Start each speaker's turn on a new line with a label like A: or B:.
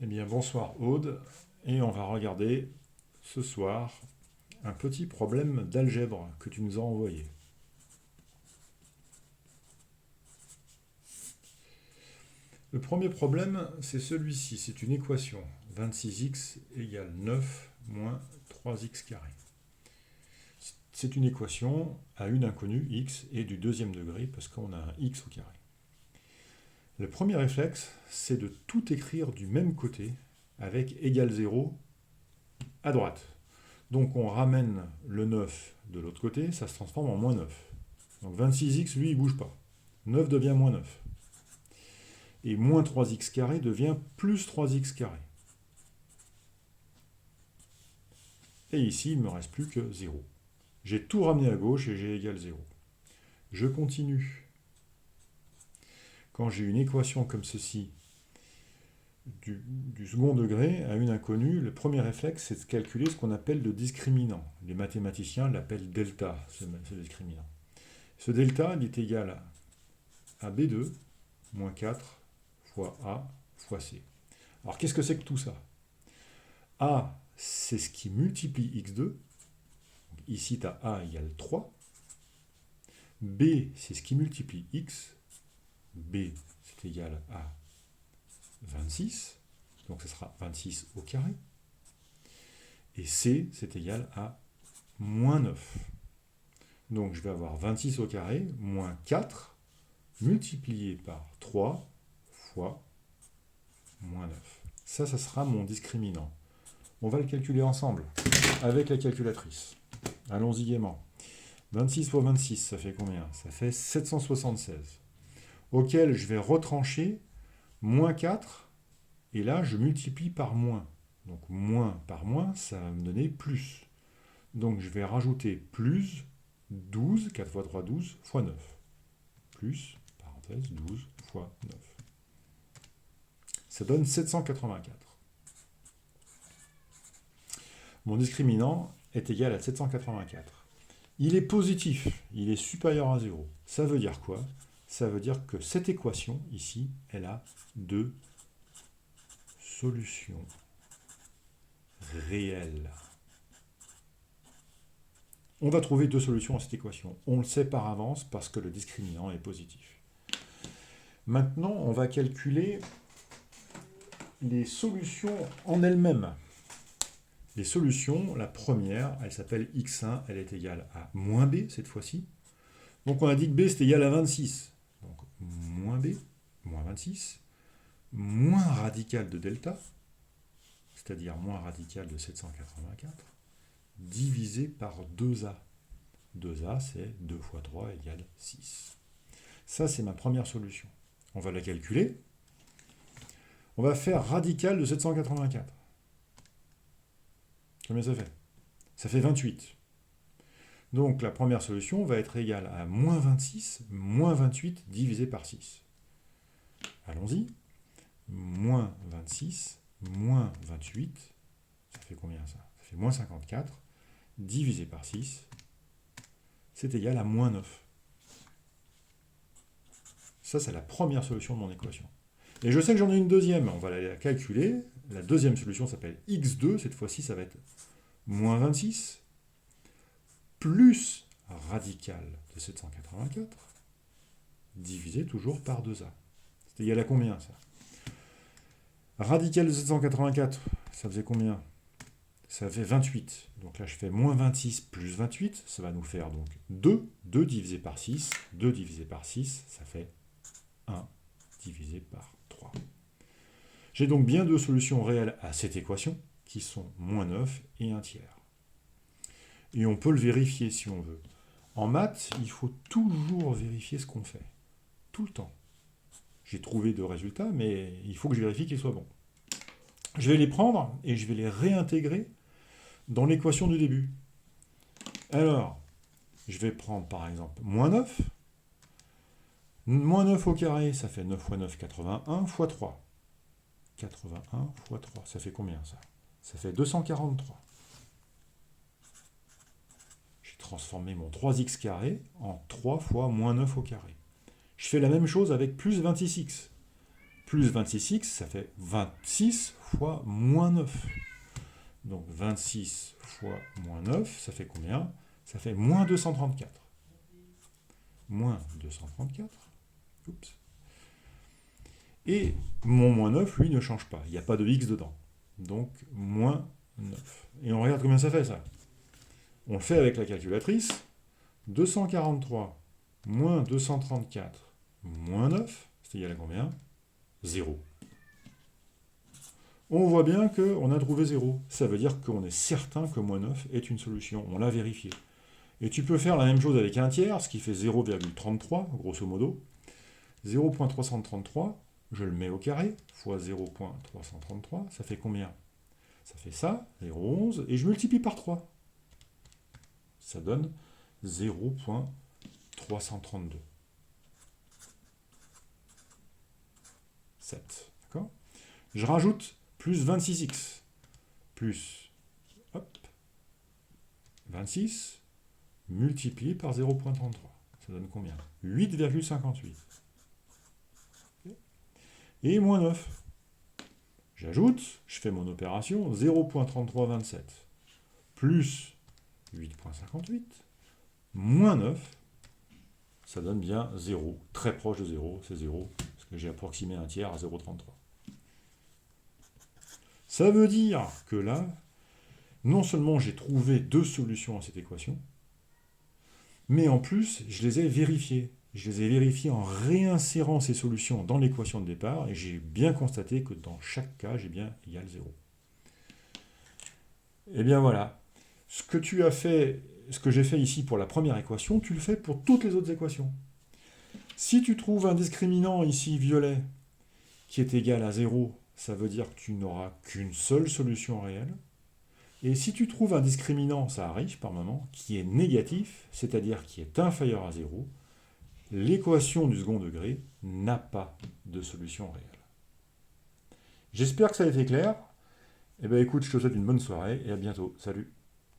A: Eh bien, bonsoir Aude, et on va regarder ce soir un petit problème d'algèbre que tu nous as envoyé. Le premier problème, c'est celui-ci, c'est une équation. 26x égale 9 moins 3x carré. C'est une équation à une inconnue, x, et du deuxième degré, parce qu'on a un x au carré. Le premier réflexe, c'est de tout écrire du même côté, avec égal 0 à droite. Donc on ramène le 9 de l'autre côté, ça se transforme en moins 9. Donc 26x, lui, il ne bouge pas. 9 devient moins 9. Et moins 3x carré devient plus 3x carré. Et ici, il ne me reste plus que 0. J'ai tout ramené à gauche et j'ai égal 0. Je continue. Quand j'ai une équation comme ceci, du second degré à une inconnue, le premier réflexe, c'est de calculer ce qu'on appelle le discriminant. Les mathématiciens l'appellent delta, ce discriminant. Ce delta, il est égal à B2 moins 4 fois A fois C. Alors qu'est-ce que c'est que tout ça? A, c'est ce qui multiplie x2. Ici, tu as A égale 3. B, c'est ce qui multiplie x. B, c'est égal à 26. Donc ce sera 26 au carré. Et C, c'est égal à moins 9. Donc je vais avoir 26 au carré moins 4 multiplié par 3 fois moins 9. Ça sera mon discriminant. On va le calculer ensemble, avec la calculatrice. Allons-y gaiement. 26 fois 26, ça fait combien? Ça fait 776. Auquel je vais retrancher moins 4, et là je multiplie par moins. Donc moins par moins, ça va me donner plus. Donc je vais rajouter plus 12, 4 fois 3, 12, fois 9. Plus, parenthèse, 12 fois 9. Ça donne 784. Mon discriminant est égal à 784. Il est positif, il est supérieur à 0. Ça veut dire quoi? Ça veut dire que cette équation, ici, elle a deux solutions réelles. On va trouver deux solutions à cette équation. On le sait par avance parce que le discriminant est positif. Maintenant, on va calculer les solutions en elles-mêmes. Les solutions, la première, elle s'appelle x1, elle est égale à moins b cette fois-ci. Donc on a dit que b c'est égal à 26. Donc moins b, moins 26, moins radical de delta, c'est-à-dire moins radical de 784, divisé par 2a. 2a c'est 2 fois 3 égale 6. Ça c'est ma première solution. On va la calculer. On va faire radical de 784. Combien ça fait? Ça fait 28. Donc la première solution va être égale à moins 26, moins 28 divisé par 6. Allons-y. Moins 26, moins 28, ça fait combien ça? Ça fait moins 54, divisé par 6, c'est égal à moins 9. Ça, c'est la première solution de mon équation. Et je sais que j'en ai une deuxième, on va la calculer. La deuxième solution s'appelle x2, cette fois-ci, ça va être moins 26, plus radical de 784, divisé toujours par 2a. C'est égal à combien, ça? Radical de 784, ça faisait combien? Ça fait 28. Donc là, je fais moins 26 plus 28, ça va nous faire donc 2. 2 divisé par 6, 2 divisé par 6, ça fait 1 divisé par 3. J'ai donc bien deux solutions réelles à cette équation, qui sont moins 9 et 1 tiers. Et on peut le vérifier si on veut. En maths, il faut toujours vérifier ce qu'on fait. Tout le temps. J'ai trouvé deux résultats, mais il faut que je vérifie qu'ils soient bons. Je vais les prendre et je vais les réintégrer dans l'équation du début. Alors, je vais prendre par exemple moins 9. Moins 9 au carré, ça fait 9 fois 9, 81 fois 3. 81 fois 3, ça fait combien ça? Ça fait 243. J'ai transformé mon 3x carré en 3 fois moins 9 au carré. Je fais la même chose avec plus 26x. plus 26x, ça fait 26 fois moins 9. Donc 26 fois moins 9, ça fait combien? Ça fait moins 234. Moins 234. Oups. Et mon moins 9, lui, ne change pas. Il n'y a pas de x dedans. Donc moins 9. Et on regarde combien ça fait, ça. On le fait avec la calculatrice. 243 moins 234 moins 9, c'est égal à combien? 0. On voit bien qu'on a trouvé 0. Ça veut dire qu'on est certain que moins 9 est une solution. On l'a vérifié. Et tu peux faire la même chose avec un tiers, ce qui fait 0,33, grosso modo. 0,333, je le mets au carré, fois 0,333, ça fait combien? Ça fait ça, 0,11, et je multiplie par 3. Ça donne 0,332. 7. D'accord? Je rajoute plus 26x, plus hop, 26, multiplié par 0,33. Ça donne combien? 8,58. Et moins 9. J'ajoute, je fais mon opération, 0,3327 plus 8,58 moins 9, ça donne bien 0, très proche de 0, c'est 0, parce que j'ai approximé un tiers à 0,33. Ça veut dire que là, non seulement j'ai trouvé deux solutions à cette équation, mais en plus, je les ai vérifiées. Je les ai vérifiées en réinsérant ces solutions dans l'équation de départ, et j'ai bien constaté que dans chaque cas, j'ai bien égal 0. Et bien voilà. Ce que tu as fait, ce que j'ai fait ici pour la première équation, tu le fais pour toutes les autres équations. Si tu trouves un discriminant ici violet qui est égal à 0, ça veut dire que tu n'auras qu'une seule solution réelle. Et si tu trouves un discriminant, ça arrive par moment, qui est négatif, c'est-à-dire qui est inférieur à 0, l'équation du second degré n'a pas de solution réelle. J'espère que ça a été clair. Eh bien écoute, je te souhaite une bonne soirée et à bientôt. Salut!